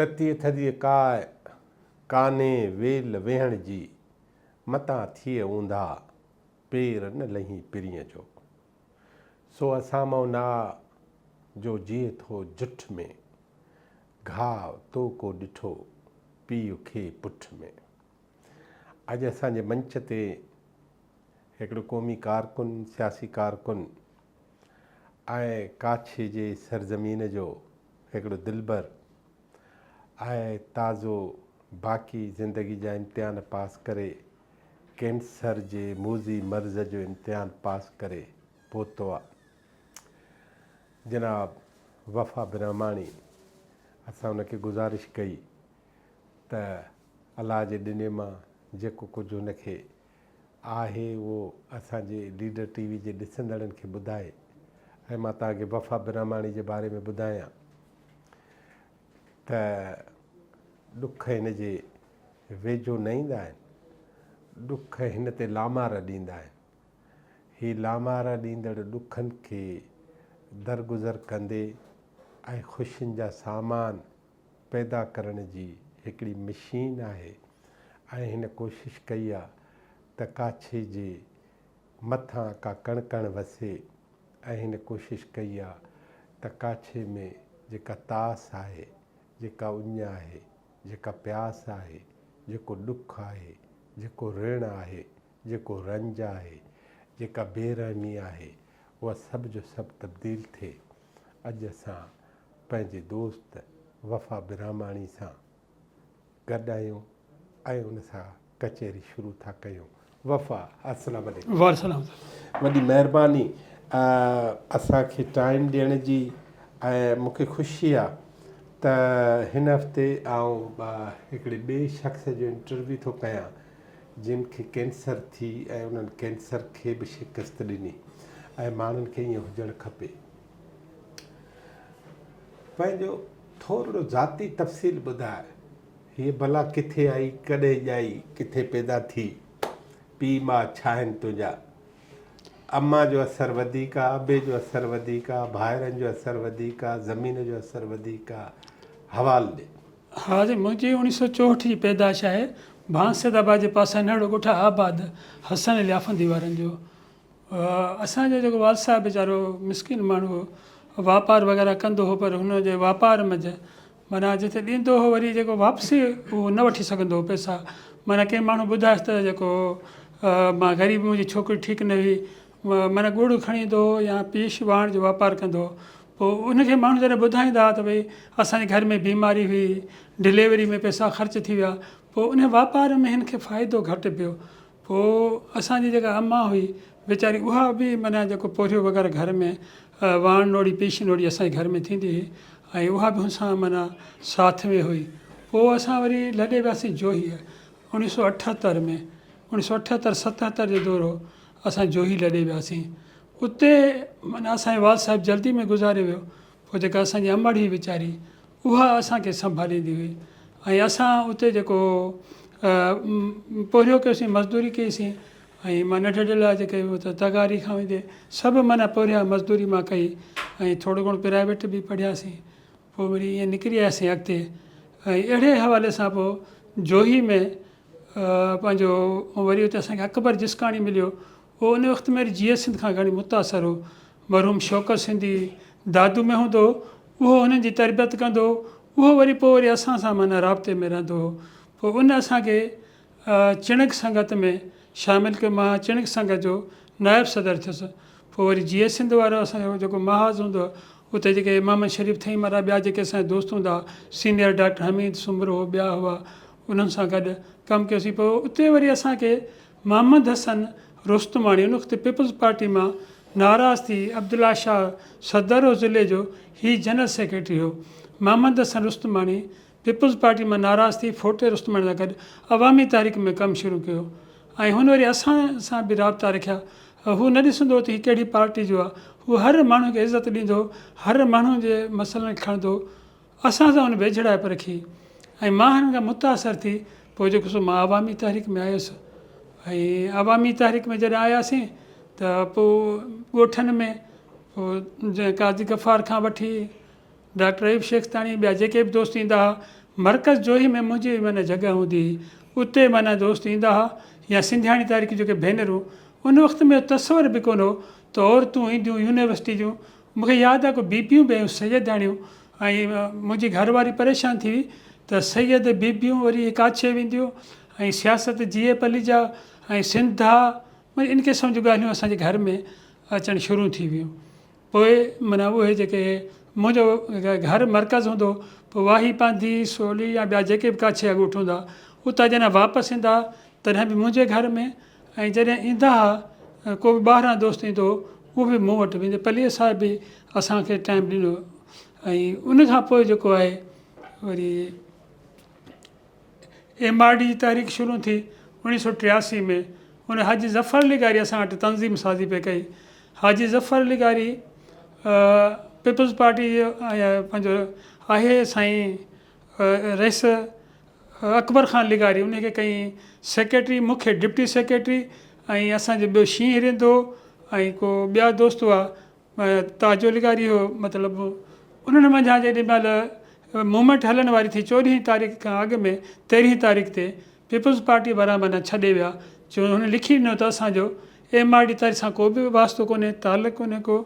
टतीअ थधीअ काय काने वेल वेहण जी मतां थिए ऊंधा पेर न लही पिरीअ जो। सो असां मौना जो जिए थो जुठ में घाव तो को ॾिठो पीउ खे पुठ में। अॼु असांजे मंच ते हिकिड़ो क़ौमी कारकुन सियासी कारकुन ऐं काछे जे सरज़मीन जो हिकिड़ो दिलबर ऐं ताज़ो बाक़ी ज़िंदगी जा इम्तिहान पास करे कैंसर जे मूज़ी मर्ज़ जो इम्तिहान पास करे पहुतो आहे जनाब वफ़ा बिरामाणी। असां उनखे गुज़ारिश कई त अलाह जे ॾिने मां जेको कुझु उनखे आहे उहो असांजे लीडर टीवी जे ॾिसंदड़नि खे ॿुधाए। ऐं मां तव्हांखे वफ़ा बिरामाणी जे बारे में ॿुधायां त ॾुख हिन जे वेझो न ईंदा आहिनि, ॾुख हिन ते लामार ॾींदा आहिनि। ही लामार ॾींदड़ ॾुखनि खे दरगुज़र कंदे ऐं ख़ुशियुनि जा सामान पैदा करण जी हिकिड़ी मशीन आहे। ऐं हिन कोशिशि कई आहे त काछे जे मथां का कण कण वसे ऐं हिन कोशिशि कई आहे त काछे में जेका तास आहे, जेका उञ आहे, जेका प्यास आहे, जेको ॾुखु आहे, जेको ऋण आहे, जेको रंज आहे, जेका बेरहमी आहे, उहा सभु जो सभु तब्दील थिए। अॼु असां पंहिंजे दोस्त वफ़ा बिरामाणी सां गॾु आहियूं ऐं उन सां कचहरी शुरू था कयूं। वफ़ा अस्सलाम वालेकुम। वालेकुम। वॾी महिरबानी असांखे टाइम ॾियण जी। ऐं मूंखे ख़ुशी आहे त हिन हफ़्ते आउं हिकिड़े ॿिए शख़्स जो इंटरव्यू थो कयां जिन खे कैंसर थी ऐं उन्हनि कैंसर खे बि शिकस्त ॾिनी ऐं माण्हुनि खे ईअं हुजणु खपे। पंहिंजो थोरो ज़ाती तफ़सील ॿुधाए, हीअ भला किथे आई, कॾहिं ॼाई, किथे पैदा थी, पीउ मां छा आहिनि तुंहिंजा, अम्मा जो असरु वधीक आहे, अबे जो असरु वधीक आहे, भाइरनि जो असरु वधीक आहे, ज़मीन जो असरु वधीक आहे, हवालु ॾे। हा जी, मुंहिंजी 1964 जी पैदाइश आहे भांसदाबाद जे पासे नंढो ॻोठ आहे आबाद, हसन लियाफ़ंदी वारनि जो। असांजो जेको वाल साहिबु वीचारो मिसकिन माण्हू वापारु वग़ैरह कंदो हो, पर हुनजे वापार में माना जिते ॾींदो हो वरी जेको वापसी उहो न वठी सघंदो हो पैसा। माना कंहिं माण्हू ॿुधायसि त जेको मां ग़रीब मुंहिंजी छोकिरी ठीकु न हुई, माना ॻुड़ खणी ईंदो हो या पीश वाहण जो वापारु कंदो हो। पोइ उनखे माण्हू जॾहिं ॿुधाईंदा त भई असांजे घर में बीमारी हुई, डिलेवरी में पैसा ख़र्च थी विया, पोइ उन वापार में हिन खे फ़ाइदो घटि पियो। पोइ असांजी जेका अम्मा हुई वीचारी उहा बि माना जेको पोरियो वग़ैरह घर में वाहण नोड़ी पीश नोड़ी असांजे घर में थींदी हुई ऐं उहा बि हुन सां माना साथ में हुई। पोइ असां वरी लॾे वियासीं जोहीअ 1978 में, 1978-77 जो दौर हो, असां जोही लॾे वियासीं। उते माना असांजो वाल साहिबु जल्दी में गुज़ारे वियो। पोइ जेका असांजी अमड़ हुई वीचारी उहा असांखे संभालींदी हुई ऐं असां उते जेको पोरियो कयोसीं, मज़दूरी कईसीं ऐं मां नंढ लाइ जेके तगारी खां वेंदे सभु माना पोरियां मज़दूरी मां कई ऐं थोरो घणो प्राइवेट बि पढ़ियासीं। पोइ वरी ईअं निकिरी आयासीं अॻिते ऐं अहिड़े हवाले सां पोइ जोही में पंहिंजो वरी उते असांखे अकबर जिसकाणी मिलियो। उहो उन वक़्तु में वरी जीअस सिंध खां घणी मुतासिर हो। मरहूम शौकत सिंधी दादू में हूंदो, उहो हुननि जी तरबियत कंदो, उहो वरी पोइ वरी असां सां माना राब्ते में रहंदो हो। पोइ उन असांखे चिणक संगत में शामिलु कयो। मां चिणक संगत जो नायब सदर थियुसि। पोइ वरी जीएस सिंध वारो असांजो जेको महाज़ हूंदो उते जेके इमाम शरीफ़ थई वारा ॿिया जेके असांजा दोस्त हूंदा, सीनियर डॉक्टर हमीद सुमरो ॿिया हुआ, उन्हनि सां गॾु कमु कयोसीं। पोइ उते वरी असांखे मोहम्मद हसन रुस्तमाणी उन वक़्तु पीपल्स पार्टी मां नाराज़ थी अब्दुल्ला शाह सदर हो ज़िले जो, ही जनरल सेक्रेटरी हो। मोहम्मद हसन रुस्तमाणी पीपल्स पार्टी मां नाराज़ थी फोटे रुस्तमाणी सां गॾु अवामी तारीख़ में कमु शुरू कयो ऐं हुन वरी असां सां बि राब्ता रखिया। हू न ॾिसंदो त हीअ कहिड़ी पार्टी जो आहे, हू हर माण्हू खे इज़त ॾींदो, हर माण्हू जे मसइलनि खे खणंदो। असां सां हुन वेझड़ाइप रखी ऐं मां हिन खां मुतासिर थी पोइ जेको सो मां अवामी तारीख़ में आयुसि ऐं अवामी तारीख़ में जॾहिं आयासीं त पोइ ॻोठनि में पोइ काज़ी गफ़ार खां वठी डॉक्टर अयूब शेख ताणी ॿिया जेके बि दोस्त ईंदा हुआ, मरकज़ जोही में मुंहिंजी माना जॻह हूंदी हुई, उते माना दोस्त ईंदा हुआ या सिंधियाणी तारीख़ जेके भेनरूं, उन वक़्त में तस्वर बि कोन हो त औरतूं ईंदियूं यूनिवर्सिटी जूं। मूंखे यादि आहे को बीबियूं बि सैयदाणियूं, ऐं मुंहिंजी घरवारी परेशान थी हुई त सैयद बीबियूं वरी काछे वेंदियूं, ऐं सियासत जीए पलीजा ऐं सिंधा, वरी इन क़िस्म जूं ॻाल्हियूं असांजे घर में अचणु शुरू थी वियूं। पोइ माना उहे जेके मुंहिंजो घर मरकज़ हूंदो, पोइ वाही पांधी सोली या ॿिया जेके बि काछे जा ॻोठ हूंदा, उतां जॾहिं वापसि ईंदा तॾहिं बि मुंहिंजे घर में, ऐं जॾहिं ईंदा हुआ को बि ॿाहिरां दोस्त ईंदो उहो बि मूं वटि वेंदे। पलीअ साहिब बि असांखे टाइम ॾिनो। ऐं उन खां पोइ जेको आहे वरी MRD जी तारीख़ शुरू थी 1983 में। उन हाजी ज़फ़र लिगारी असां वटि तंज़ीम साज़ी पे कई। हाजी ज़फ़र लिगारी पीपल्स पार्टी पंहिंजो आहे साईं रईस अकबर ख़ान लिगारी, उनखे कई सेक्रेटरी, मूंखे डिप्टी सेक्रेटरी, ऐं असांजो ॿियो शींहुं रहंदो, ऐं को ॿिया दोस्त हुआ ताजो लिगारी हो। मतिलबु उन्हनि मंझां जेॾी महिल मूवमेंट हलण वारी थी 14 तारीख़ खां अॻु में 13 तारीख़ ते पीपल्स पार्टी वारा माना छॾे विया। जो हुन लिखी ॾिनो त असांजो MRD तारीख़ सां को बि वास्तो कोन्हे, तालुक़ु कोन्हे को,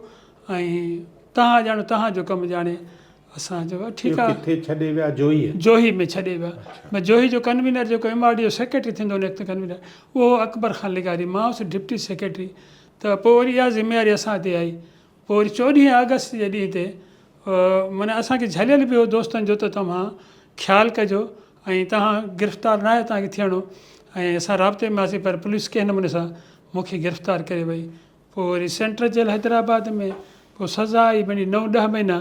ऐं तव्हां ॼाणो तव्हांजो कमु ॼाणे। असांजो ठीकु आहे। किथे छॾे विया? जोही में छॾे विया। मां जोही जो कन्वीनर जेको MRD जो सेक्रेटरी थींदो उन वक़्तु कन्वीनर उहो अकबर ख़ान लिगारी, मां हुउसि डिप्टी सेक्रेटरी। त पोइ वरी इहा ज़िम्मेवारी असां ते आई। पोइ वरी 14 अगस्त जे ॾींहं ते माना असांखे झलियल बि हो दोस्तनि जो त तव्हां ख़्यालु कजो ऐं तव्हां गिरफ़्तार न आहे तव्हांखे थियणो। ऐं असां राब्ते में हुआसीं, पर पुलिस कंहिं नमूने सां मूंखे गिरफ़्तार करे वई। पोइ वरी सेंट्रल जेल हैदराबाद में पोइ सज़ा आई, वञी 9-10 महीना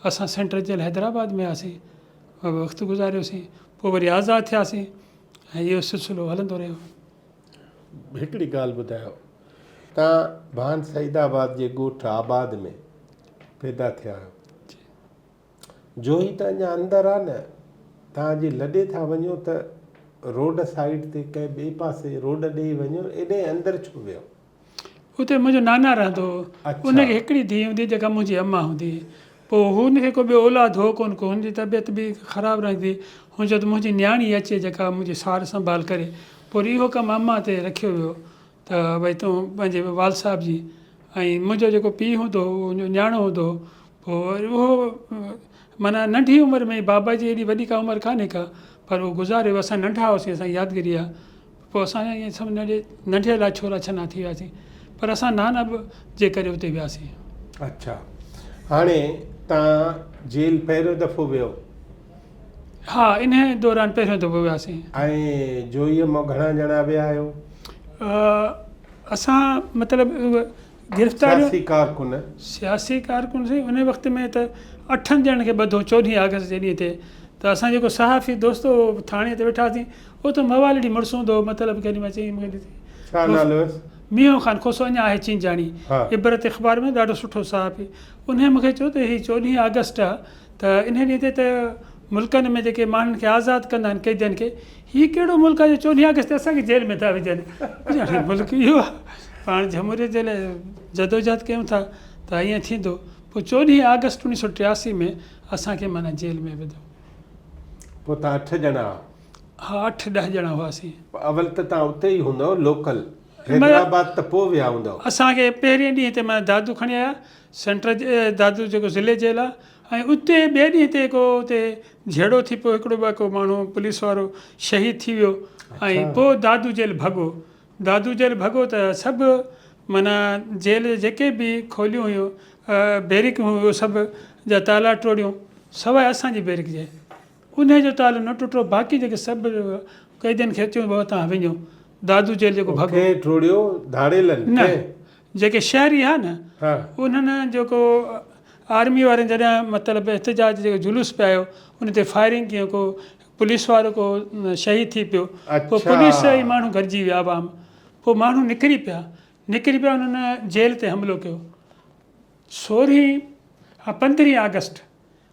असां सेंट्रल जेल हैदराबाद में हुआसीं, वक़्तु गुज़ारियोसीं। पोइ वरी आज़ादु थियासीं, ऐं इहो सिलसिलो हलंदो रहियो। हिकिड़ी ॻाल्हि ॿुधायो, तव्हां भान सईदाबाद जे ॻोठ आबाद में पैदा थिया आहियो। जोही त अञा अंदरि आहे न, तव्हां जे लॾे था वञो त रोड साइड ते कंहिं ॿिए पासे रोड ॾेई वञो, एॾे अंदरि छो वियो? उते मुंहिंजो नाना रहंदो हो। उनखे हिकिड़ी धीउ हूंदी जेका मुंहिंजी अम्मा हूंदी। पोइ हुनखे को ॿियो औलाद हो कोन को, हुनजी तबियत बि ख़राबु रहंदी। हुन चयो त मुंहिंजी न्याणी अचे जेका मुंहिंजी सार संभाल करे। पोइ इहो कमु अम्मा ते रखियो वियो त भई तूं पंहिंजे वाल साहिब जी, ऐं मुंहिंजो जेको पीउ हूंदो हुओ न्याणो हूंदो हो, पोइ वरी उहो माना नंढी उमिरि में बाबा जी एॾी वॾी का उमिरि कान्हे का, पर उहो गुज़ारे वियो। असां नंढा हुआसीं, असां यादगिरी आहे। पोइ असां ईअं सभु नंढे लाइ छोरा छना थी वियासीं, पर असां नाना बि जे करे उते वियासीं। अच्छा, हाणे तव्हां जेल पहिरियों दफ़ो वियो? हा, इन दौरान पहिरियों दफ़ो वियासीं। ऐं जोहीअ मां घणा ॼणा विया आहियो? असां मतिलबु गिरफ़्तार सियासी कारकुन से उन वक़्त में त 8 ॼणनि खे ॿधो 14 अगस्त जे ॾींहं ते। त असां जेको सहाफ़ी दोस्त हो थाणे ते वेठासीं, उहो त मवालड़ी मुड़ुसु हूंदो हो। मतिलबु केॾी महिल चई मूंखे छा नालो हुयसि? मीहो ख़ान खोसो, अञा आहे चिंजाणी, इबरत अख़बार में ॾाढो सुठो सहाफ़ी। उन मूंखे चयो त हीअ 14 अगस्त आहे, त इन ॾींहं ते त मुल्कनि में जेके माण्हुनि खे आज़ादु कंदा आहिनि कैदियुनि खे, हीअ कहिड़ो मुल्क आहे जो 14 अगस्त ते असांखे जेल में था विझनि? मुल्क इहो आहे, पाण जमहूरियत जे लाइ जदोजहद कयूं था त ईअं थींदो। पोइ 14 अगस्त 1983 में असांखे माना जेल में विधो। पोइ तव्हां 8 ॼणा? हा, 8-10 ॼणा हुआसीं। अवल त तव्हां उते ई हूंदव लोकल, हैदराबाद त पोइ विया हूंदव? असांखे पहिरें ॾींहं ते माना दादू खणी आया, सेंट्रल दादू जेको ज़िले जेल आहे, ऐं उते ॿिए ॾींहं ते को उते झेड़ो थी पियो, हिकिड़ो ॿ को माण्हू पुलिस वारो शहीद थी वियो। ऐं पोइ दादू जेल भॻो। दादू जेल भॻो त सभु माना जेल जेके बि खोलियूं हुयूं बैरिक हुयूं, उहे सभु जा ताला टोड़ियूं, सवाइ असांजी बैरिक जे। उन जो तालो न टुटो, बाक़ी जेके सभु कैदियुनि खे अचूं भाउ तव्हां वञो। दादू जेल जेको भॻो टोड़ियो धाड़ेलनि न, जेके शहरी आहे न, उन्हनि जेको आर्मी वारनि जॾहिं मतिलबु एहतजाज जेको जुलूस पिया आयो, उन ते फायरिंग कयो, को पुलिस वारो को शहीद थी पियो। पोइ पुलिस ई माण्हू गॾिजी विया आवाम। पोइ माण्हू निकिरी पिया उन्हनि जेल ते हमिलो कयो। 15 अगस्त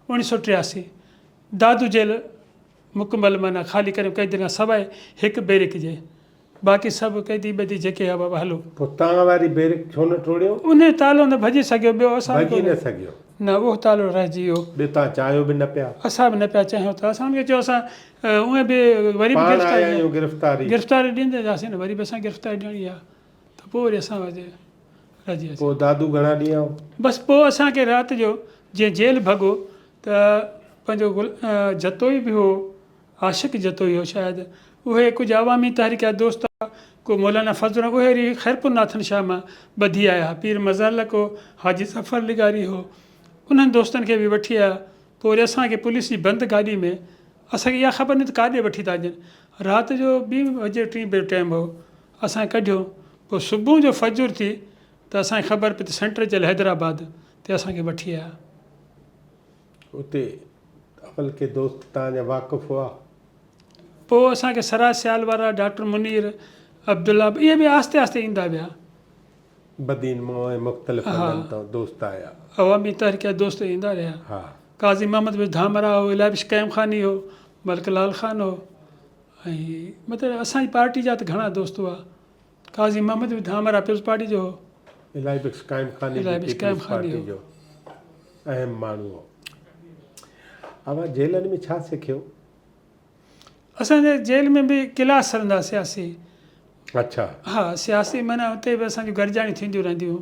1983 दादू जेल मुकमल माना ख़ाली करे कैदियुनि खां सवाइ हिकु बैरिक जे। बाक़ी सभु कैदी ॿैदी जेके आहे बाबा हलो पोइ तव्हां वारी बैरिक छो न टोड़ियो? उन तालो न भॼी सघियो ॿियो असां भॼी न सघियो? न उहो तालो रहिजी वियो ॿियो तव्हां चाहियो बि न पिया? असां बि न पिया चाहियूं त असांखे चयो असां उहे बि वरी बि पाण आया आहियूं गिरफ़्तारी गिरफ़्तारी ॾींदासीं न वरी बि असां गिरफ़्तारी ॾियणी आहे त पोइ वरी असां रहिजी वियासीं पोइ दादू घणा ॾींहं? बसि पोइ असांखे राति जो जीअं जेल भॻो त पंहिंजो जतो ई बि हो आशिक़ जतो ई हो शायदि उहे कुझु अवामी तहरीक जा दोस्त को मौलाना फज़ल उहे वरी ख़ैरपुर नाथन शाह मां ॿधी आया पीर मज़ार को हाजी सफ़र लिगारी हो उन्हनि दोस्तनि खे बि वठी आया पोइ वरी असांखे पुलिस जी बंदि गाॾी में असांखे इहा ख़बर न त काॾे वठी था वञनि राति जो 2 बजे 3 बजे टाइम हो असांखे कढियो पोइ सुबुह जो फजर थी त असांखे ख़बर पई त सेंट्रल जेल हैदराबाद ते असांखे वठी आया उते अवल के दोस्त तव्हांजा वाक़ुफ़ हुआ? पोइ असांखे सराज सियाल वारा डॉक्टर मुनीर अब्दुल्ला इहे बि आहिस्ते आहिस्ते ईंदा विया बदीन मोह मुख़्तलिफ़ दोस्त आया अवामी तहरीक जा दोस्त ईंदा रहिया हा काज़ी मोहम्मद बिन धामरा हो इलाबिश कैम ख़ानी हो मलिक लाल ख़ान हो ऐं मतिलबु असांजी पार्टी जा त घणा दोस्त हुआ काज़ी मोहम्मद बिन धामरा पीपल्स पार्टी जो हो इलाबिश कैम ख़ानी इलाबिश कैम ख़ानी हो जो अहम माण्हू हो अवा जेलनि में छा सिखियो? असांजे जेल में बि क्लास हलंदा सियासी अच्छा हा सियासी माना हुते बि असांजूं गॾिजाणी थींदियूं रहंदियूं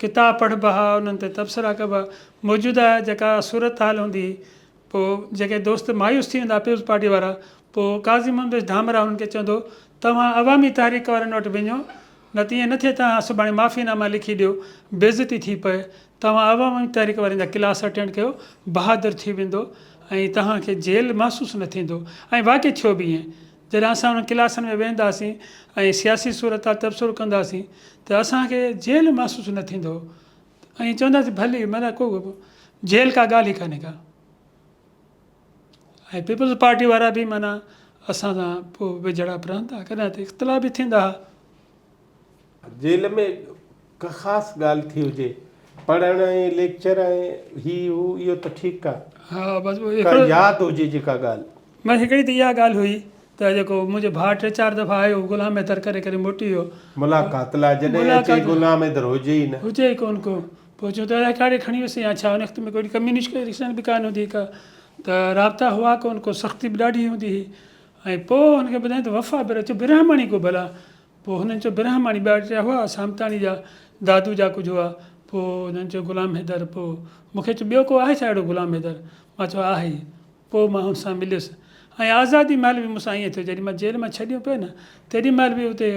किताब पढ़िबा हुआ उन्हनि ते तबसरा कबा मौजूदा जेका सूरत हाल हूंदी पोइ जेके दोस्त मायूस थी वेंदा पीपल्स पार्टी वारा पोइ काज़ी मोहम्मद धामरा हुननि खे चवंदो तव्हां अवामी तहरीक वारनि वटि वञो न त ईअं न थिए तव्हां सुभाणे माफ़ीनामा लिखी ॾियो बेइज़ती थी पए तव्हां अवामी तहरीक वारनि जा क्लास अटेंड कयो बहादुर थी वेंदो ऐं तव्हांखे जेल महसूसु न थींदो ऐं वाक़ई थियो बि ईअं जॾहिं असां हुन क्लासनि में वेंदासीं ऐं सियासी सूरत आहे तबसरो कंदासीं त असांखे जेल महसूसु न थींदो ऐं चवंदासीं भली माना को जेल का ॻाल्हि ई कान्हे का ऐं पीपल्स पार्टी वारा बि माना असां सां पोइ विझड़ा बि रहंदा कॾहिं त इख़्तिलाफ़ बि थींदा जेल में का ख़ासि ॻाल्हि थी हुजे पढ़ण ऐं लेक्चर ऐं हू इहो त ठीकु आहे हा बसि यादि हुजे जेका ॻाल्हि बसि हिकिड़ी त इहा ॻाल्हि हुई त जेको मुंहिंजो भाउ 3-4 दफ़ा आयो ग़ुलाम हैदर करे मोटी वियो मुलाक़ात लाइ जॾहिं अचे ग़ुलाम हैदर हुजे ई न हुजे ई कोन को पोइ चयो त काॾे खणी वियुसि या छा हुन वक़्त में कोई कम्यूनिकेशन बि कान हूंदी का त राब्ता हुआ कोन को सख़्ती बि ॾाढी हूंदी हुई ऐं पोइ हुनखे ॿुधाईं त वफ़ा बिर चयो ब्राह्मणी को भला पोइ हुननि चयो ब्राह्मणी ॿ टे हुआ सामताणी जा दादू जा कुझु हुआ पोइ हुननि चयो ग़ुलाम हैदर पोइ मूंखे चयो ॿियो को आहे छा अहिड़ो ग़ुलाम हैदर मां चयो आहे पोइ मां हुन सां मिलियुसि ऐं आज़ादी महिल बि मूंसां ईअं थियो जॾहिं मां जेल मां छॾियो पियो न तेॾी महिल बि उते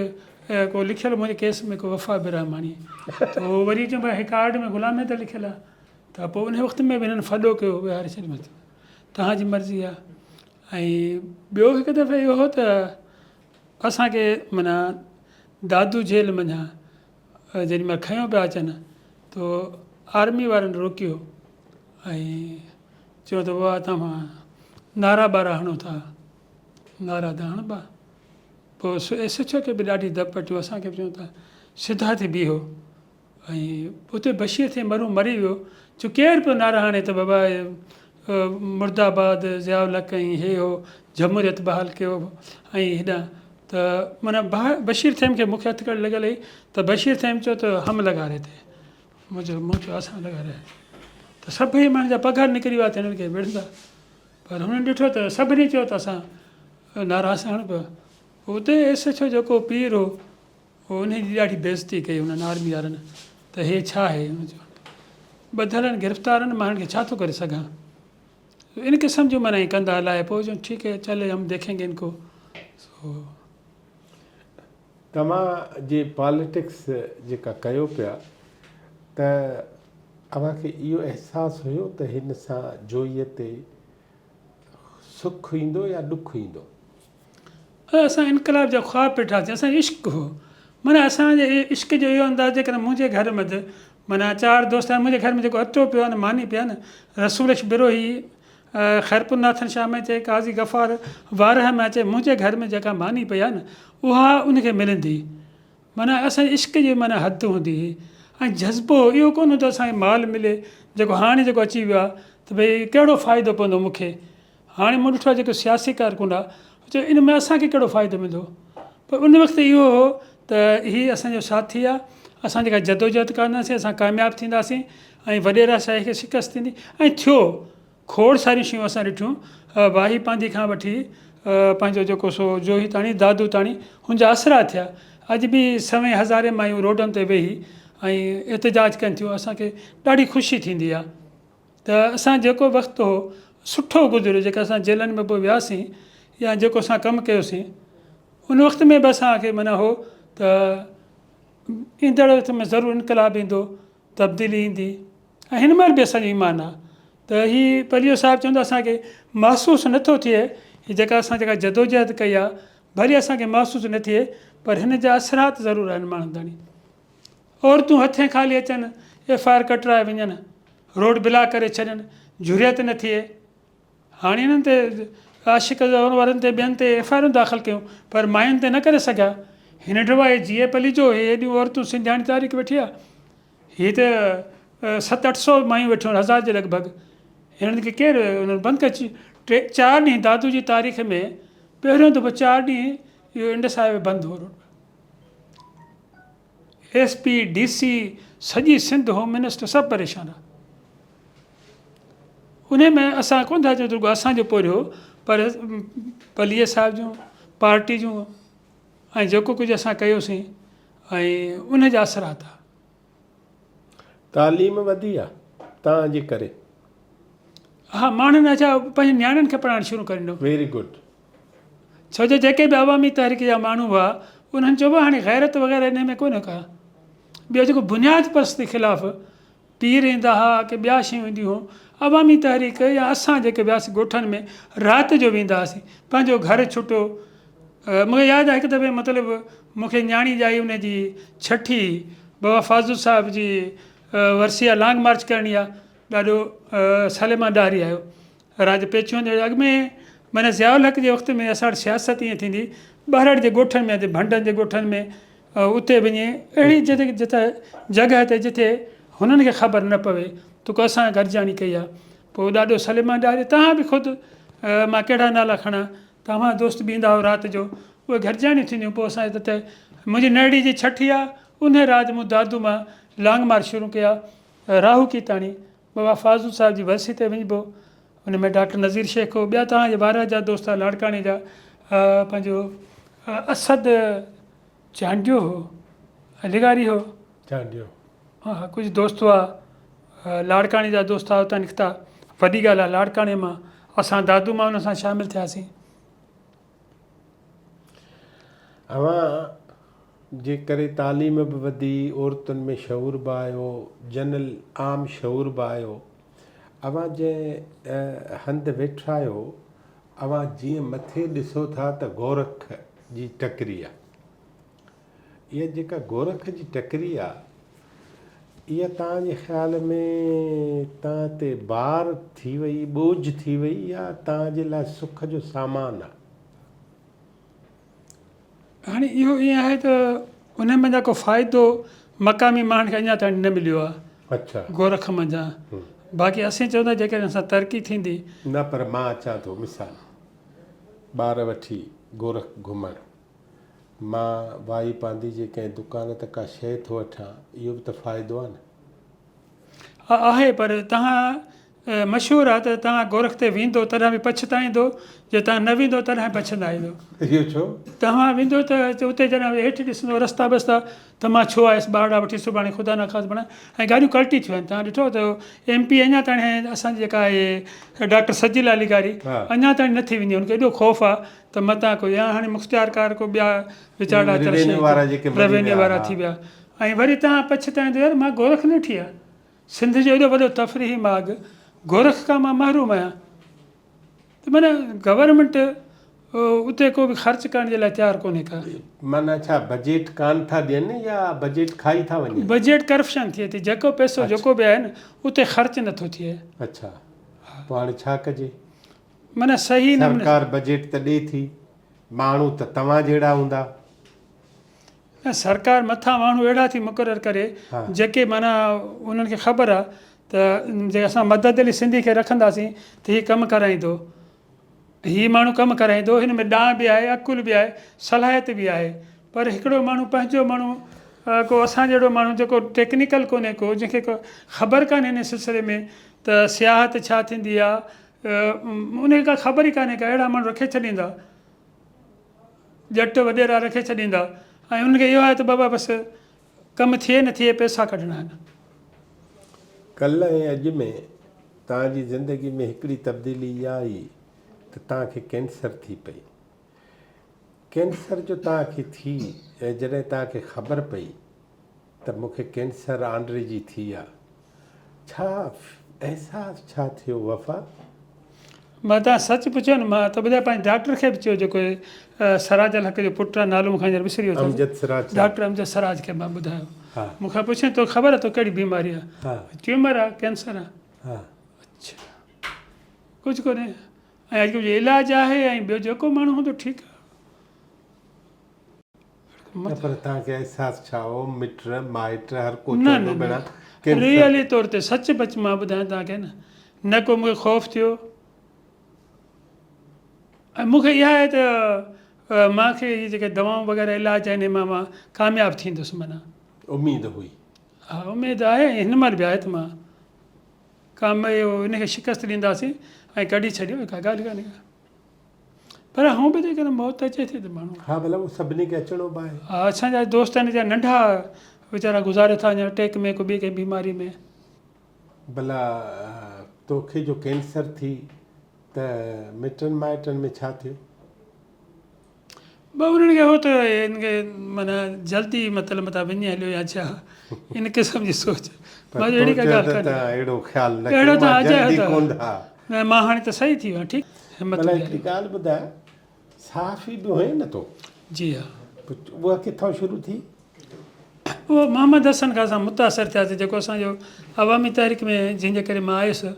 को लिखियलु मुंहिंजे केस में को वफ़ा ब्राह्मणी त उहो वरी चयो भई हिकु कार्ड में ग़ुलाम हैदर लिखियलु आहे त पोइ उन वक़्त में बि हिननि फ़ॾो कयो विहारे छॾियो तव्हांजी मर्ज़ी आहे ऐं ॿियो हिकु दफ़े इहो हो त असांखे माना दादू जेल मञा जेॾी महिल खयों पिया अचनि त आर्मी वारनि रोकियो ऐं चयो त उहा तव्हां नारा ॿारा हणो था नारा त हणबा पोइ एस एच ओ खे बि ॾाढी दॿ पटियो असांखे बि चयूं था सिधा थी बीहो ऐं उते बशीर थिए मरी वियो जो केरु पियो नारा हणे त बाबा मुर्दाबाद ज़ियाउल-हक़ ऐं हे हो जमहूरियत बहाल कयो ऐं हेॾां त माना बशीर थेम खे मूंखे हथकड़ लॻल हुई त बशीर थेम चयो त हम लॻा रहे थे मूं चयो असां लॻा रहिया त सभई माण्हुनि जा पघार निकिरी विया त हिननि खे विढ़ंदा पर हुननि ॾिठो त सभिनी चयो त असां नारा सां हण पिया उते एस एच ओ जेको पीर हो उन जी ॾाढी बेइज़ती कई हुननि आर्मी वारनि त हे छा आहे ॿधल आहिनि गिरफ़्तार आहिनि मां हिननि खे छा थो करे सघां इन क़िस्म जो माना कंदा हलाए पोइ चयो ठीकु है चले हम देखेंगे इनको तव्हां जे पॉलिटिक्स जेका कयो पिया त अव्हांखे इहो अहसासु हुयो त हिन सां जोईअ ते सुखु ईंदो या ॾुखु ईंदो? असां इनकलाब जा ख़्वाब ॾिठासीं असांजो इश्क़ु हो माना असांजे इश्क़ जो इहो अंदाज़ जेकॾहिं मुंहिंजे घर में माना 4 दोस्त आहिनि मुंहिंजे घर में जेको अटो पियो आहे न मानी पिया न रसूलिश बिरोही ख़ैरपुर नाथन शाह में अचे काज़ी गफ़ार वारह में अचे मुंहिंजे घर में जेका मानी पई आहे न उहा उनखे मिलंदी माना असांजे इश्क़ जी माना हद हूंदी हुई ऐं जज़्बो इहो कोन हूंदो असांखे माल मिले जेको हाणे जेको अची वियो आहे त भई कहिड़ो फ़ाइदो पवंदो मूंखे हाणे मूं ॾिठो आहे जेको सियासी कारकुन आहे चयो इन में असांखे कहिड़ो फ़ाइदो मिलंदो पर उन वक़्तु इहो हो त हीअ असांजो साथी आहे, असां जेका जदोजहद कंदासीं असां कामयाबु थींदासीं ऐं वॾेरा शाही खे शिकस्त थींदी। ऐं थियो खोड़ सारियूं शयूं असां ॾिठियूं, वाही पांदी खां वठी पंहिंजो जेको सो जोही ताणी दादू ताणी हुनजा असरा थिया। अॼु बि सवें हज़ारे मायूं रोडनि ते वेही ऐं एतिजाज कनि थियूं, असांखे ॾाढी ख़ुशी थींदी आहे त असां जेको वक़्तु हो सुठो गुज़रियो, जेका असां जेलनि में पोइ वियासीं या जेको असां कमु कयोसीं उन वक़्त में बि असांखे माना हो त ईंदड़ वक़्त में ज़रूरु इनकलाब ईंदो, तब्दीली ईंदी। ऐं हिन महिल बि असांजो ईमान आहे त हीअ पलियो साहिबु चवंदो असांखे महसूसु नथो थिए हीअ जेका असां जेका जदोजहद कई आहे भली असांखे महसूसु न थिए, पर हिन जा असरात ज़रूरु आहिनि माण्हुनि ताणी। औरतूं हथे ख़ाली अचनि, FIR कटराए वञनि, रोड ब्लॉक करे छॾनि, झुरियत न थिए। हाणे हिननि ते आशिक़ वारनि ते ॿियनि ते FIR दाख़िल कयूं, पर मायुनि ते न करे सघिया। हिन ड्रवा हे जीए पली जो हे एॾियूं औरतूं सिंधियाणी तारीख़ वेठी आहे, हीअ त 700-800 मायूं वेठियूं आहिनि, 1000 जे लॻभॻि। हिननि खे केरु हुननि बंदि कची 4 ॾींहं दादू जी तारीख़ में पहिरियों दफ़ो 4 ॾींहं इहो इंडस हाईवे बंदि हो। SP DC सॼी सिंध होम मिनिस्टर सभु परेशान आहे। उन में असां कोन था चऊं रुॻो असांजो पोरियो, पर पलीअ साहिब जूं पार्टी जूं ऐं जेको कुझु असां कयोसीं ऐं उन जा असरात आहे। तालीम वधी आहे तव्हांजे करे? हा, माण्हुनि छा पंहिंजे नियाणियुनि खे पढ़ाइणु शुरू करे ॾिनो। Very good. छो जो जेके बि अवामी तहरीक जा माण्हू हुआ उन्हनि चयो हाणे गैरत वग़ैरह हिन में कोन्हे का। ॿियो जेको बुनियाद परस्ती ख़िलाफ़ु पीर ईंदा हुआ की ॿिया शयूं ईंदियूं हुयूं, अवामी तहरीक या असां जेके वियासीं ॻोठनि में राति जो वेंदा हुआसीं, पंहिंजो घरु छुटो। मूंखे यादि आहे हिकु दफ़े मतिलबु मूंखे न्याणी ॼाई उनजी छठी बाबा फाज़ू साहिब जी वर्सिया लॉन्ग मार्च करणी आहे, ॾाढो सलेमा ॾारी आयो राज पेचियूं जे अॻु में। माना ज़ियाउल हक़ जे वक़्त में असां वटि सियासत ईअं थींदी, ॿाहिरि जे ॻोठनि में भंडनि जे ॻोठनि में उते वञे अहिड़ी जिते जॻह ते जिते हुननि खे ख़बर न पवे तोखे असां गॾिजाणी कई आहे। पोइ ॾाढो सलेमा ॾारी, तव्हां बि ख़ुदि मां कहिड़ा नाला खणा, तव्हां दोस्त बि ईंदा हुआ राति जो, उहे गॾिजाणियूं थींदियूं। पोइ असां हिते मुंहिंजी नेड़ी जी छठी आहे, उन राति मूं दादू मां लॉन्ग मार्च शुरू कया राहू की ताणी, बाबा फाज़ू साहिब जी वर्सी ते वञिबो। उन में डॉक्टर नज़ीर शेख हो, ॿिया तव्हांजे ॿार जा दोस्त लाड़काणे जा, पंहिंजो असद चांडियो हो, अलिगारी हो, चांडियो, हा कुझु दोस्त हुआ, लाड़काणे जा दोस्त हुआ, उतां निकिता। वॾी ॻाल्हि आहे लाड़काणे मां असां दादू मां उन सां शामिलु थियासीं। अवां जे करे तालीम बि वधी, औरतुनि में शऊर बि आयो, जनरल आम शऊर बि आयो। अवां जंहिं हंधि वेठा आहियो, अवां जीअं मथे ॾिसो था त गोरख जी टकरी आहे। इहा जेका गोरख जी टकरी आहे, इहा तव्हांजे ख़्याल में तव्हां ते बार थी वई, बोझ थी वई, या तव्हांजे लाइ सुख जो सामान आहे? हाणे इहो ईअं आहे त उन मंझां को फ़ाइदो मक़ामी माण्हुनि खे अञा ताईं न मिलियो आहे। अच्छा, गोरख मंझां बाक़ी असीं चवंदा जेकॾहिं असां तरक़ी थींदी न, पर मां अचां थो मिसाल, ॿार वठी गोरख घुमणु, मां वाई पांदी जे कंहिं दुकान ते का शइ थो वठां, इहो बि त फ़ाइदो आहे न? हा आहे, पर तव्हां मशहूरु आहे त तव्हां गोरख ते वेंदो तॾहिं बि पछताईंदो, जे तव्हां न वेंदो तॾहिं पछताईंदो। इहो छो? तव्हां वेंदो त उते जॾहिं हेठि ॾिसंदो रस्ता बस्ता त मां छो आयुसि ॿारड़ा वठी सुभाणे ख़ुदा न ख़ासि बणाए, ऐं गाॾियूं कल्टी थियूं आहिनि। तव्हां ॾिठो त MP अञा ताईं असांजी जेका आहे डॉक्टर सजील अलीगारी अञा ताईं नथी वञे, हुनखे एॾो ख़ौफ़ आहे त मतां कोई या हाणे मुख़्तियार कार को ॿिया वीचारा रेवेन्यू वारा थी विया। ऐं वरी तव्हां पछताईंदो यार मां गोरख न वठी आहे, सिंध जो एॾो वॾो तफ़रीही माॻ, गोरख खां मां महरूम आहियां। त माना गवर्नमेंट उते को बि ख़र्च करण जे लाइ तयारु कोन्हे का। माना छा बजट कान था ॾियनि या बजट खाई था वञनि? बजट करप्शन थिए थी, जेको पैसो जेको बि आहे न उते ख़र्च नथो थिए। अच्छा, पोइ हाणे छा कजे? माना सही नमूने सरकार बजट त ॾिए थी, माण्हू त तव्हां जहिड़ा हूंदा। न, सरकार मथां माण्हू अहिड़ा थी मुक़ररु करे जेके माना उन्हनि खे ख़बर आहे त जे असां मदद अली सिंधी खे रखंदासीं त हीअ कमु कराईंदो। हीअ माण्हू कमु कराईंदो, हिन में ॾांहुं बि आहे, अकुल बि आहे, सलाहियत बि आहे, पर हिकिड़ो माण्हू पंहिंजो माण्हू को असां जहिड़ो माण्हू जेको टेक्निकल कोन्हे को, जंहिंखे को ख़बर कान्हे हिन सिलसिले में त सियाहत छा थींदी आहे, उन का ख़बर ई कान्हे का अहिड़ा माण्हू रखे छॾींदा, जट वॾेरा रखे छॾींदा, ऐं उनखे इहो आहे त बाबा बसि कमु थिए न थिए पैसा कढणा आहिनि। कल्ह ऐं अॼु में तव्हांजी ज़िंदगी में हिकिड़ी तब्दीली इहा आई त तव्हांखे कैंसर थी पई। कैंसर जो तव्हांखे थी ऐं जॾहिं तव्हांखे ख़बर पई त मूंखे कैंसर आंडरे जी थी आहे, छा अहसासु छा थियो वफ़ा? मां तव्हां सचु पुछियो न, मां त ॿुधायां पंहिंजे डॉक्टर खे बि चयो, जेको सराज अल हक़ जो पुटु आहे, नालो मूंखां हींअर विसरी वियो अमजद सिराज। डॉक्टर अमजद सिराज खे मां ॿुधायो, हा मूंखां पुछे तो ख़बर आहे तो कहिड़ी बीमारी आहे? हा ट्यूमर आहे, कैंसर आहे। हा अच्छा, कुझु कोन्हे, ऐं अॼुकल्ह जो इलाजु आहे, ऐं ॿियो जेको माण्हू हूंदो ठीकु आहे। पर तव्हांखे अहसासु छा हो? मिट माइट हर को न चवंदो न भेण न, कैंसर। रियली तौर ते सच बच मां ॿुधायां तव्हांखे न को मूंखे ख़ौफ़ थियो, ऐं मूंखे इहा आहे त मूंखे इहे जेके दवाऊं वग़ैरह इलाज आहिनि मां कामयाबु थींदुसि, माना उमेद हुई। हा उमेदु आहे, हिन महिल बि आहे त मां हिनखे शिकस्त ॾींदासीं ऐं कढी छॾियो, का ॻाल्हि कान्हे का। पर हूं बि त करे मौत अचे थी त माण्हू, हा भला उहो सभिनी खे अचिणो बि आहे। हा असांजा दोस्त आहिनि जा नंढा वीचारा गुज़ारे था वञनि अटैक में, को ॿी कंहिं बीमारी में। भला तोखे जो कैंसर थी त मिटनि माइटनि में छा थियो? उन्हनि खे हो त हिनखे माना जल्दी मतिलबु मथां वञी हलियो या छा, इन क़िस्म जी सोच। मां अहिड़ी का ॻाल्हि कान्हे, अहिड़ो ख़्यालु न अहिड़ो त अॼु जल्दी आहे कोन त था। न, मां हाणे त सही थी वियो आहियां, ठीकु हिमत भला में हिकिड़ी आहियां। ॻाल्हि ॿुधाए, साफ़ी बि हुए न तो, जी हा, उहा किथां शुरू थी? उहो मोहम्मद हसन खां असां मुतासिर थियासीं, जेको असांजो अवामी तहरीक में जंहिंजे करे मां आयुसि,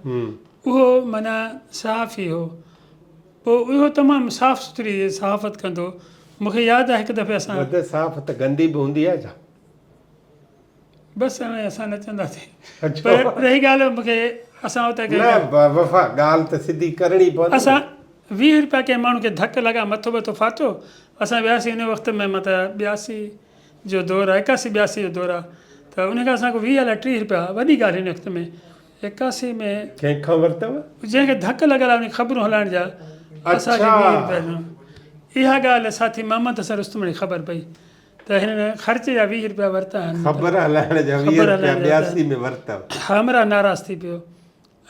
उहो माना साफ़ ई हो। पोइ इहो तमामु साफ़ सुथरी सहाफ़त कंदो। मूंखे यादि आहे हिकु दफ़े असां, वध साफ़ त गंदी बि हूंदी आहे छा? बसि हाणे असां न चवंदासीं, अच्छा। पर रही ॻाल्हि मूंखे असां हुते न वफ़ा ॻाल्हि त सिधी करणी पवंदी। असां 20 रुपया कंहिं माण्हू खे धकु लॻा, मथो वथो फाटो, असां वियासीं हिन वक़्त में मतिलबु 82 जो दौरु आहे, 81 82 जो दौरु आहे, त उन खां असांखे 20 अलाए 30 रुपया, वॾी ॻाल्हि हिन वक़्त में 81 में कंहिंखां वरितव? जंहिंखे धकु लॻल आहे उन ख़बरूं हलाइण जा, असांखे 20 रुपया ॾिनो। इहा ॻाल्हि साथी मोहम्मद हसन रुस्तम खे ख़बर पई त हिननि ख़र्च जा 20 रुपया वरिता आहिनि, ख़बर हलाइण जा 20 रुपया 82 में वरितव। हमरा नाराज़ थी पियो।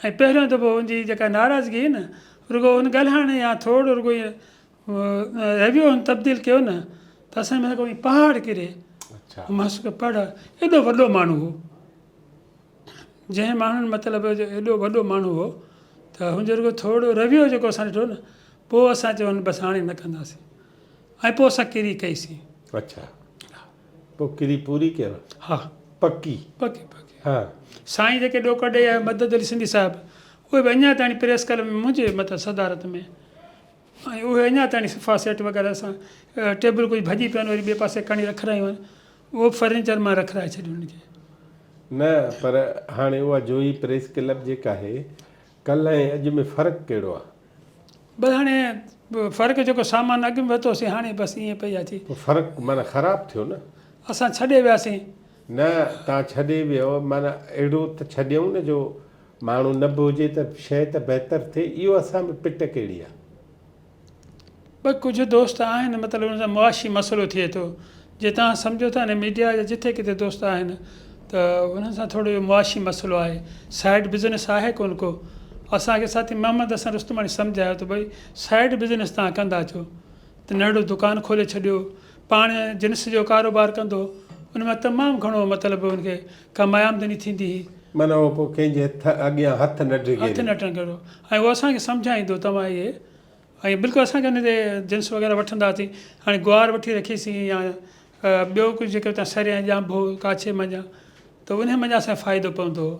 ऐं पहिरियों दफ़ो हुनजी जेका नाराज़गी हुई न, रुगो हुन ॻाल्हाइण या थोरो रुगो ईअं रवियो हुन तब्दील कयो न, त असांजे मथां कोई पहाड़ किरे। अच्छा। मां पढ़ एॾो वॾो माण्हू हो, जंहिं माण्हुनि मतिलबु एॾो वॾो माण्हू हो, त हुनजो रुगो थोरो रवियो जेको असां ॾिठो न, पोइ असां चयो बसि हाणे न कंदासीं, ऐं पोइ असां किरी कईसीं। अच्छा, पोइ किरी पूरी कयव? हा पकी? पकी पकी। हा। साईं जेके ॾोक ॾेई आया मदद अली सिंधी साहिबु, उहे बि अञा ताईं प्रेस क्लब में मुंहिंजे मतिलबु सदारत में, ऐं उहे अञा ताईं सिफ़ा सेट वग़ैरह सां टेबल कुझु भॼी पिया आहिनि, वरी ॿिए पासे खणी रखायूं आहिनि, उहो फर्नीचर मां रखाए छॾियो उनखे। न पर हाणे उहा जोई प्रेस क्लब जेका आहे, कल्ह ऐं अॼु में फ़र्क़ु कहिड़ो आहे? बसि हाणे फ़र्क़ु जेको सामान अॻु में वरितोसीं, हाणे बसि ईअं पई अचे। फ़र्क़ु माना ख़राबु थियो न? असां छॾे वियासीं। न तव्हां छॾे वियो, माना अहिड़ो त छॾियऊं न जो माण्हू न बि हुजे त शइ त बहितरु थिए, इहो असां में पिट कहिड़ी आहे? बसि कुझु दोस्त आहिनि, मतिलबु हुन सां मुआशी मसइलो थिए थो, जे तव्हां सम्झो था न मीडिया जा जिथे किथे दोस्त आहिनि, त हुननि सां थोरो इहो मुआशी मसइलो आहे, साइड बिज़नेस आहे कोन को। असांखे साथी मोहम्मद हसन रुस्तमानी सम्झायो त भई साइड बिज़नेस तव्हां कंदा अचो, त नंढो दुकानु खोले छॾियो, पाण जिन्स जो कारोबार कंदो, उन मां तमामु घणो मतिलबु हुनखे कमाई आमदनी थींदी हुई। माना उहो पोइ कंहिंजे अॻियां हथ न ढिगे, हथ न टंगड़ो, ऐं उहो असांखे सम्झाईंदो तव्हां इहे, ऐं बिल्कुलु असांखे हुन ते जिन्स वग़ैरह वठंदासीं, हाणे ग्वार वठी रखीसीं या ॿियो कुझु जेको तव्हां सरिया ॼांबो काछे मञा, त उन मञा असांखे फ़ाइदो पवंदो हो।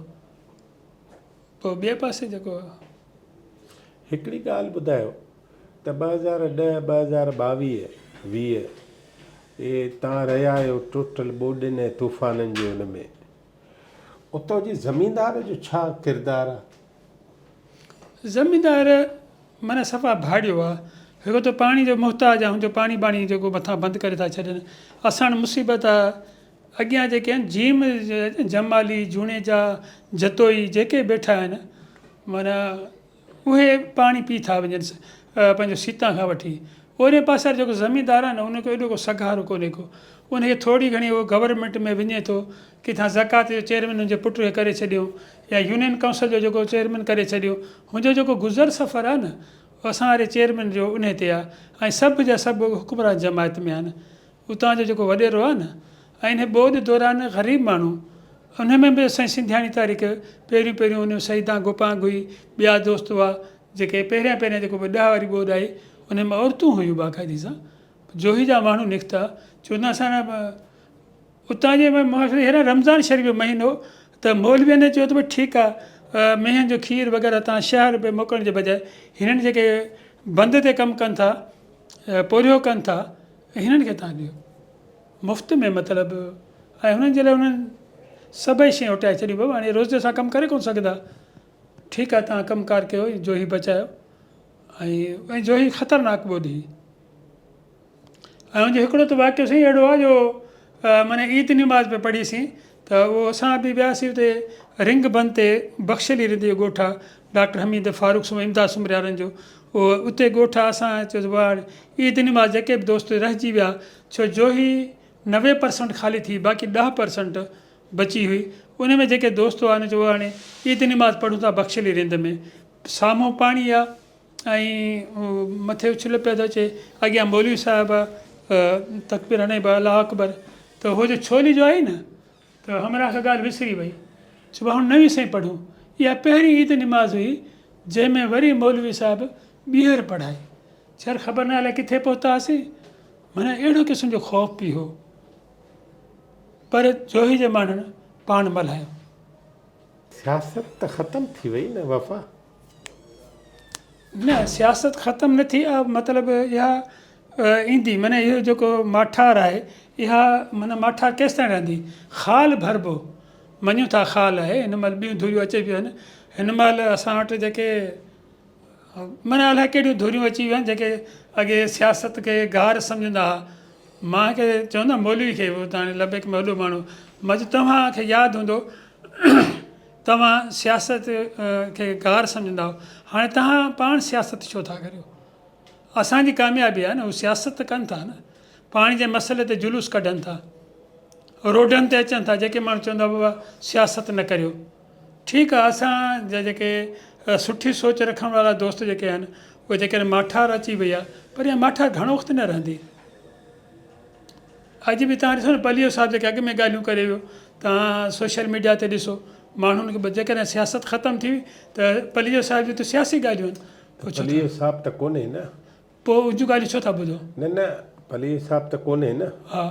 पोइ ॿिए पासे जेको हिकिड़ी ॻाल्हि ॿुधायो त 2010 2022 20 इहे तव्हां रहिया आहियो टोटल ॿोॾियुनि ऐं तूफ़ाननि जे हुन में, उतां जी ज़मीनदार जो छा किरदारु आहे? ज़मीनदार माना सफ़ा भाड़ियो आहे। हिकु त पाणी जो मुहताज आहे, जो पाणी बाणी जेको मथां बंदि करे था छॾनि। असां वटि मुसीबत आहे, अॻियां जेके आहिनि झीम जमाली जुणेजा जतोई जेके वेठा आहिनि माना उहे पाणी पी था वञनि पंहिंजो सीतां खां वठी। ओड़े पासे जेको ज़मीनदार आहे न उनखे एॾो को सघारो कोन्हे को, उनखे थोरी घणी उहो गवर्नमेंट में वञे थो, किथां ज़कात जो चेयरमैन जे पुट खे करे छॾियो या यूनियन काउंसिल जो जेको चेयरमैन करे छॾियो। हुनजो जेको गुज़र सफ़र आहे न असां वारे चेयरमैन जो उन ते आहे, ऐं सभु जा सभु हुकुमरान जमायत में आहिनि। उतां जो जेको वॾेरो आहे न, ऐं हिन ॿोॾि दौरान ग़रीब माण्हू उन में बि असांजी सिंधियाणी तारीख़ पहिरियों पहिरियों उन सईदा गोपांग हुई, ॿिया दोस्त हुआ जेके पहिरियां पहिरियां जेको 10 वारी ॿोॾि आई उन में औरतूं हुयूं बाक़ाइदी सां। जोही जा माण्हू निकिता, चवंदा असां उतां जे हेॾा रमज़ान शरीफ़ जो महीनो त मौलवियुनि चयो त भई ठीकु आहे, मेहनि जो खीर वग़ैरह तव्हां 6 रुपए मोकिलण जे बजाए हिननि जेके बंदि ते कमु कनि था, पोरियो कनि था, हिननि खे तव्हां ॾियो मुफ़्त में मतिलबु। ऐं हुननि जे लाइ हुननि सभई शयूं हटाए छॾियूं। बाबा हाणे रोज़ सां कमु करे कोन सघंदा, ठीकु आहे तव्हां कमुकार कयो, जोही बचायो। ऐं जोही ख़तरनाक ॿोॾी हुई। ऐं हुनजो हिकिड़ो त वाक़ियो सही अहिड़ो आहे जो माना ईद निमाज़ पे पढ़ीसीं त उहो असां बि वियासीं हुते रिंग बंद ते बख़्शली रिंद जो ॻोठु आहे, डॉक्टर हमीद फारूक इमदाद सुमरियारनि जो, उहो उते ॻोठु आहे। असां चयो त हाणे ईद निमाज़ जेके बि दोस्त रहिजी विया, छो जो ही 90% ख़ाली थी, बाक़ी 10% बची हुई। उन में जेके दोस्त हुआ न चयो हाणे ईद निमाज़ पढ़ूं था बख़्शली रिंद में, साम्हूं पाणी आहे ऐं मथे उछल पियो थो अचे, अॻियां मौलवी साहिबु तकबीर हणे पिया अलाह अकबर, त उहो जो छोली जो आई न त हमरा खे ॻाल्हि विसरी वई, चइबो हाणे नवीं सही पढ़ूं। इहा पहिरीं ईद निमाज़ हुई जंहिंमें वरी मौलवी साहिबु ॿीहर पढ़ाई। छर ख़बर न अलाए किथे पहुतासीं, माना अहिड़ो क़िस्म जो ख़ौफ़ बि हो, पर जोही जे माण्हुनि पाण मल्हायो। सियासत त ख़तमु थी वई न वफ़ा? न सियासत ख़तमु न थी आहे, मतिलबु इहा ईंदी, माना इहो जेको माठार आहे इहा माना माठार केसि ताईं रहंदी? ख़ाल भरिबो, मञूं था ख़ाल आहे, हिन महिल ॿियूं धुरियूं अची पियूं आहिनि। हिन महिल असां वटि जेके माना अलाए कहिड़ियूं धुरियूं अची वियूं आहिनि जेके अॻे सियासत खे गार सम्झंदा हुआ। मां खे चवंदा मौलवी खे, उहो त हाणे लबेक में वॾो माण्हू, मां चयो तव्हांखे यादि हूंदो तव्हां सियासत खे गार सम्झंदा हुओ, हाणे तव्हां पाण सियासत छो था करियो? असांजी कामयाबी आहे न, उहो सियासत कनि था न, पाणी जे मसइले ते जुलूस कढनि था, रोडनि ते अचनि था। जेके माण्हू चवंदा बाबा सियासत न करियो, ठीकु आहे, असांजा जेके सुठी सोच रखण वारा दोस्त जेके आहिनि उहे जेकॾहिं माठार अची वई आहे, पर इहा माठार घणो वक़्तु न रहंदी। अॼु बि तव्हां ॾिसो न पलियो साहिबु जेके अॻु में ॻाल्हियूं करे वियो, तव्हां सोशल मीडिया ते ॾिसो माण्हुनि खे जेकॾहिं सियासत ख़तमु थी त पलियो साहिब जूं त सियासी ॻाल्हियूं आहिनि। पलियो साहिबु त कोन्हे न, पोइ उन जूं ॻाल्हियूं छो था ॿुधो? न न पलियो साहिबु त कोन्हे न, हा,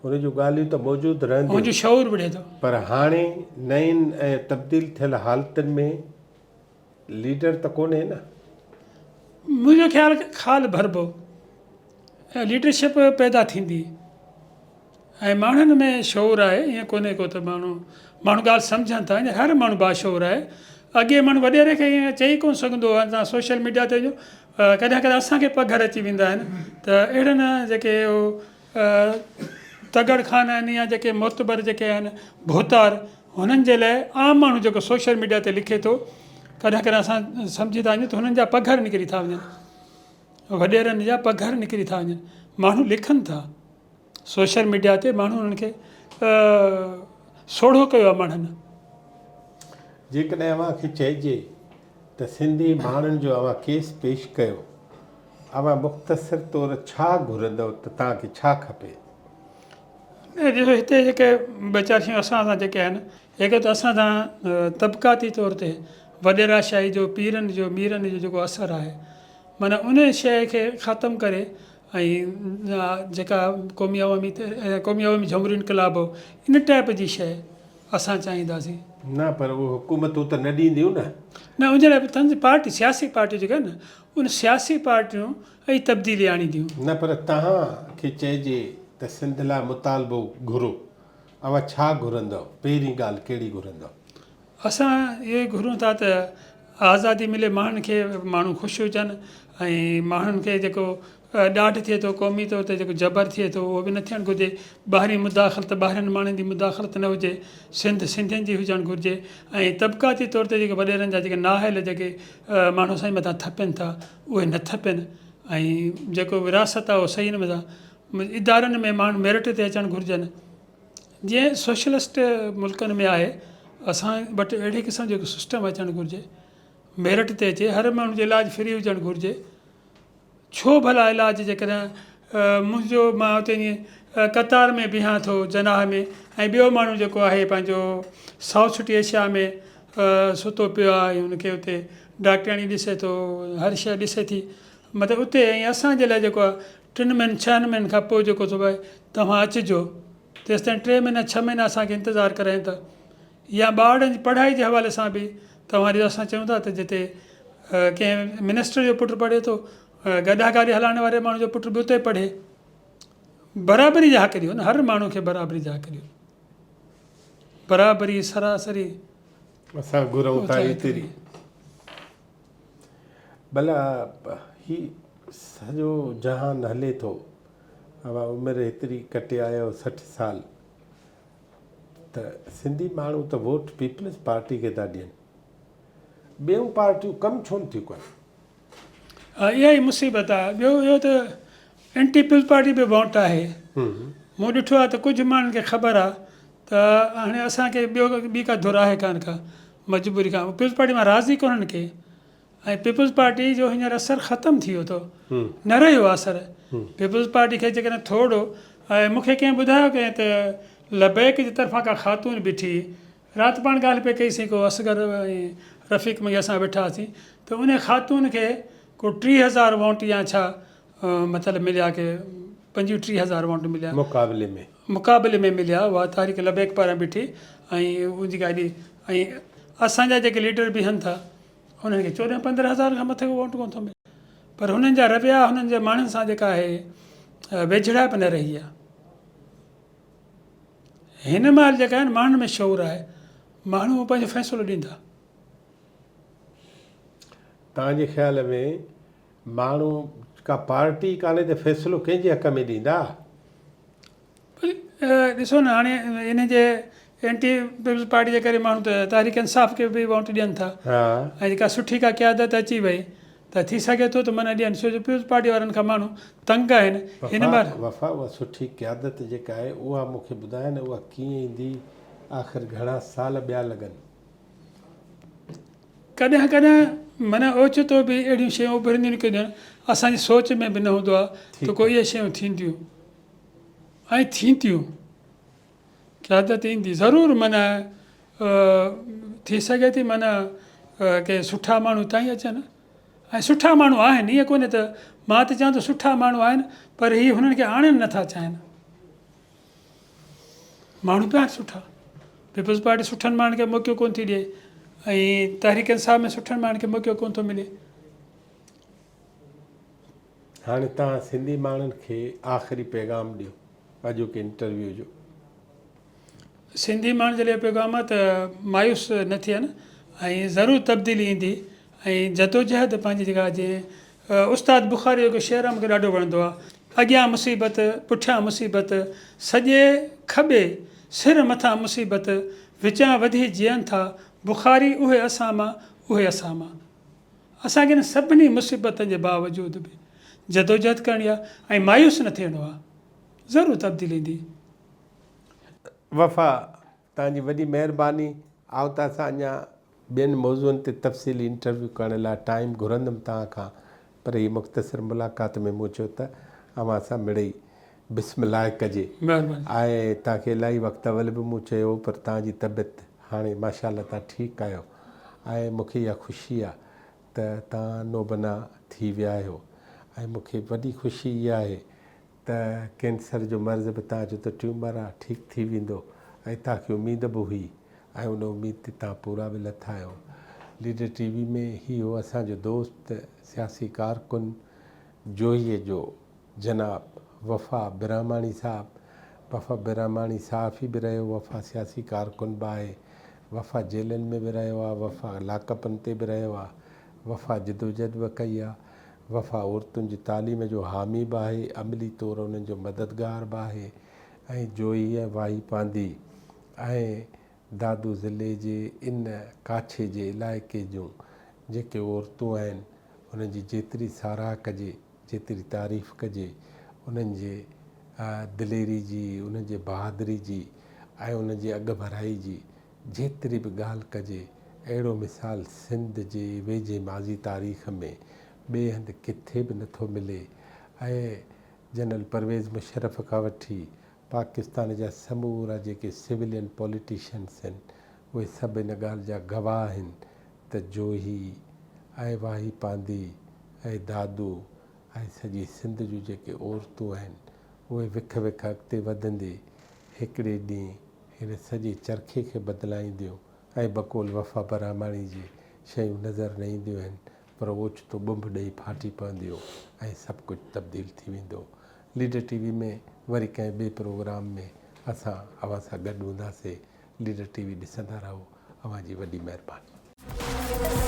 हुन जूं ॻाल्हियूं त मौजूदु रहंदियूं, मुंहिंजो शौर विढ़े थो। पर हाणे नयुनि ऐं तब्दील थियल हालतुनि में लीडर त कोन्हे न। मुंहिंजो ख़्यालु ख़ाल भरिबो ऐं लीडरशिप पैदा थींदी ऐं माण्हुनि में शौर आहे, ईअं कोन्हे को त माण्हू ॻाल्हि सम्झनि था। हर माण्हू बाशौर आहे। अॻे माण्हू वॾेरे खे ईअं चई कोन सघंदो आहे, तव्हां सोशल मीडिया ते कॾहिं कॾहिं असांखे पघर अची वेंदा आहिनि त अहिड़नि जेके तगड़ खान आहिनि या जेके मोतबर जेके आहिनि भोतार, हुननि जे लाइ आम माण्हू जेको सोशल मीडिया ते लिखे थो, कॾहिं कॾहिं असां सम्झी था वञूं त हुननि जा पघर निकिरी था वञनि, वॾेरनि जा पघर निकिरी था वञनि। माण्हू लिखनि था सोशल मीडिया ते, माण्हू हुननि खे सोढ़ो कयो आहे माण्हुनि। जेकॾहिं अव्हांखे चइजे त सिंधी माण्हुनि जो अव्हां केस पेश कयो, अव्हां मुख़्तसिर तौर छा घुरंदव त तव्हांखे छा खपे? ॾिसो हिते जेके ॿ चारि शयूं असां सां जेके आहिनि, हिकु त असां सां तबक़ाती तौर ते वॾेराशाही जो, पीरनि जो, मीरनि जो जेको असरु आहे, माना उन शइ खे ख़तमु करे ऐं जेका क़ौमी अवामी जमहूरी इनक़लाब हो, इन टाइप जी शइ असां चाहींदासीं। न पर उहो हुकूमतूं त न ॾींदियूं न। न उनजे लाइ तंज पार्टी, सियासी पार्टियूं जेके आहिनि न, उन सियासी पार्टियूं ऐं तब्दीली आणींदियूं। न पर तव्हांखे चइजे त सिंध लाइ मुतालबो घुरो, अव्हां छा घुरंदव? पहिरीं ॻाल्हि कहिड़ी घुरंदव? असां इहे घुरूं था त आज़ादी मिले माण्हुनि खे, माण्हू ख़ुशि हुजनि, ऐं माण्हुनि खे जेको ॾाढ थिए थो क़ौमी तौर ते जेको जबर थिए थो उहो बि न थियणु घुरिजे। ॿाहिरीं मुदाख़लत, ॿाहिरिनि माण्हुनि जी मुदाख़लत न हुजे, सिंधियुनि जी हुजणु घुरिजे। ऐं तबिक़ाती तौर ते जेके वॾेरनि जा जेके नाहिल जेके माण्हू असांजे मथां थपनि था उहे न थपनि, ऐं जेको विरासत आहे उहो सही नमूने सां इदारनि में माण्हू मेरिट ते अचणु घुरिजनि। जीअं सोशलिस्ट मुल्कनि में आहे, असां वटि अहिड़े क़िस्म जो सिस्टम अचणु घुरिजे, मेरिट ते अचे, हर माण्हू जो इलाजु फ्री हुजणु घुरिजे। छो भला इलाजु जेकॾहिं मुंहिंजो मां हुते ईअं कतार में बिहां थो जनाह में, ऐं ॿियो माण्हू जेको आहे पंहिंजो साउथ सिटी एशिया में सुतो पियो आहे, हुनखे हुते डॉक्टराणी ॾिसे थो, हर शइ ॾिसे थी, मतिलबु उते ऐं असांजे लाइ जेको आहे 3 महीननि 6 महीननि खां पोइ जेको थो भई तव्हां अचिजो, तेसिताईं 3 महीना 6 महीना असांखे इंतज़ारु कराइनि था। या ॿारनि जी पढ़ाई जे हवाले सां बि तव्हां असां चऊं था त जिते कंहिं मिनिस्टर जो पुटु पढ़े थो, गॾा गाॾी हलाइण वारे माण्हू जो पुटु बि उते पढ़े। बराबरी जा हक़ ॾियो न, हर माण्हू खे बराबरी जा हक़ ॾियो, बराबरी सरासरी असां घुरूं था एतिरी। भला ही सॼो जहान हले थो, उमिरि हेतिरी कटे आयो 60 साल, त सिंधी माण्हू त वोट पीपल्स पार्टी खे था ॾियनि, ॿियूं पार्टियूं कमु छो नथियूं कनि? इहा ई मुसीबत आहे। ॿियो इहो त एंटी पीपल्स पार्टी बि वोट आहे। मूं ॾिठो आहे त कुझु माण्हुनि खे ख़बर आहे त हाणे असांखे ॿी का धुर आहे कान का मजबूरी खां, पीपल्स पार्टी मां राज़ी कोन्हनि के, ऐं पीपल्स पार्टी जो हींअर असरु ख़तमु थी वियो अथव, न रहियो आहे असरु। पीपल्स पार्टी खे जेकॾहिं थोरो, ऐं मूंखे कंहिं ॿुधायो कंहिं त लबैक जी तरफ़ां का ख़ातून बीठी, राति पाण ॻाल्हि पे कईसीं, को असगर ऐं रफ़ीक में असां वेठा हुआसीं, त उन ख़ातून खे को 30,000 वोट या छा मतिलबु मिलिया, के 35,000 वोट मिलिया मुक़ाबले में मिलिया। उहा तारीख़ लबैक पारां बीठी, ऐं उनजी गाॾी, ऐं असांजा जेके लीडर बीहनि था हुननि खे 14-15,000 खां मथे वोट कोन थो मिले। पर हुननि जा रविया, हुननि जे माण्हुनि सां जेका आहे वेझड़ाप न रही आहे। हिन महिल जेका आहे न, माण्हुनि में शौर आहे, माण्हू पंहिंजो फ़ैसिलो ॾींदा। तव्हांजे ख़्याल में माण्हू का पार्टी कान्हे त फ़ैसिलो कंहिंजे हक़ में ॾींदा? ॾिसो न, हाणे इन जे एंटी पीपल्स पार्टी जे करे माण्हू त तहरीक इंसाफ़ खे बि वोट ॾियनि था, ऐं जेका सुठी का क़यादत अची वई त थी सघे थो त मन ॾियनि, छो जो पीपल्स पार्टी वारनि खां माण्हू तंग आहिनि। हिन महिल वफ़ा उहा सुठी क़यादत जेका आहे उहा मूंखे ॿुधाए न, उहा कीअं ईंदी, आख़िर घणा साल ॿिया लॻनि? कॾहिं कॾहिं माना ओचितो बि अहिड़ियूं शयूं उभरंदियूं कॾहिं असांजी सोच में बि न हूंदो आहे त कोई इहे शयूं थींदियूं, ऐं थींदियूं, क़यादत ईंदी ज़रूरु। माना थी सघे थी माना के सुठा माण्हू हितां ई अचनि, ऐं सुठा माण्हू आहिनि, ईअं कोन्हे त मां त चवां थो सुठा माण्हू आहिनि, पर हीअ हुननि खे आणनि नथा चाहिनि। माण्हू पिया आहिनि सुठा, पीपल्स पार्टी सुठनि माण्हुनि खे मौक़ो कोन थी ॾिए, ऐं तहरीक इंसाफ़ में सुठनि माण्हुनि खे मौक़ो कोन थो मिले। हाणे तव्हां सिंधी माण्हुनि खे आख़िरी पैगाम ॾियो अॼोके इंटरव्यू जो। सिंधी माण्हुनि जे लाइ पैगाम आहे त मायूस न थियनि, ऐं ज़रूरु तब्दीली ईंदी, ऐं जदोजहद पंहिंजी जेका जीअं उस्ताद बुख़ारी जो शेर मूंखे ॾाढो वणंदो आहे, अॻियां मुसीबत पुठियां मुसीबत, सॼे खॿे सिर मथां मुसीबत, विचां वधी जीअनि था बुख़ारी उहे असां मां उहे असां मां। असांखे न सभिनी मुसीबतनि जे बावजूद बि जदोजहद करणी आहे, ऐं मायूस न थियणो आहे, ज़रूरु तब्दीली ईंदी। वफ़ा, तव्हांजी वॾी महिरबानी। आऊं त असां अञा ॿियनि मौज़ूअनि ते तफ़सीली इंटरव्यू करण लाइ टाइम घुरंदुमि तव्हां खां, पर हीअ मुख़्तसिर मुलाक़ात में मूं चयो त अवां सां मिड़ई बिस्मिल्लाह कजे। ऐं तव्हांखे इलाही वक़्तु अवल बि मूं चयो, पर तव्हांजी तबियत हाणे माशाअल्लाह तव्हां ठीकु आहियो, ऐं मूंखे इहा ख़ुशी आहे त तव्हां नोबना थी विया आहियो। ऐं मूंखे वॾी ख़ुशी इहा आहे त कैंसर जो मर्ज़ बि तव्हांजो त ट्यूमर आहे, ठीकु थी वेंदो, ऐं तव्हांखे उमेद बि हुई, ऐं उन उमेद ते तव्हां पूरा बि लथा आहियो। लीडर टीवी में ही हो असांजो दोस्त सियासी कारकुन जोहीअ जो जनाब वफ़ा बिरामाणी साहब। वफ़ा बिरामाणी साफ़ी बि रहियो, वफ़ा सियासी कारकुन बि आहे, वफ़ा जेलनि में बि रहियो आहे, वफ़ा लाकपनि ते बि रहियो आहे, वफ़ा जिदोजहद बि कई आहे, वफ़ा औरतुनि जी तालीम जो हामी बि आहे, अमली तौरु उन्हनि जो मददगार बि आहे। ऐं जोई ऐं वाही पांदी ऐं दादू ज़िले जे इन काछे जे इलाइक़े जूं जेके औरतूं आहिनि उन्हनि जी जेतिरी साराह कजे, जेतिरी तारीफ़ कजे, उन्हनि जे दिलेरी जी, उन्हनि जे बहादुरी जी ऐं उन्हनि जे अॻु भराई जी जेतिरी बि ॻाल्हि कजे, अहिड़ो मिसाल सिंध जे वेझे माज़ी तारीख़ में ॿिए हंधि किथे बि नथो मिले। ऐं जनरल परवेज़ मुशर्रफ खां वठी पाकिस्तान जा समूरा जेके सिविलियन पॉलिटिशियन्स आहिनि उहे सभु इन ॻाल्हि जा गवाह आहिनि त जोही ऐं वाही पांदी ऐं दादू ऐं सॼी सिंध जूं जेके औरतूं आहिनि उहे विख विख अॻिते वधंदे हिकिड़े ॾींहुं हिन सॼे चरखे खे बदिलाईंदियूं ऐं बक़ौल वफ़ा बरामाणी जी शयूं नज़र न ईंदियूं आहिनि, पर ओचितो बुंभ ॾेई फाटी पवंदियूं ऐं सभु कुझु तब्दील थी वेंदो। लीडर टीवी में वरी कंहिं ॿिए प्रोग्राम में असां अव्हां सां गॾु हूंदासीं। लीडर टीवी ॾिसंदा रहो। अव्हां जी वॾी महिरबानी।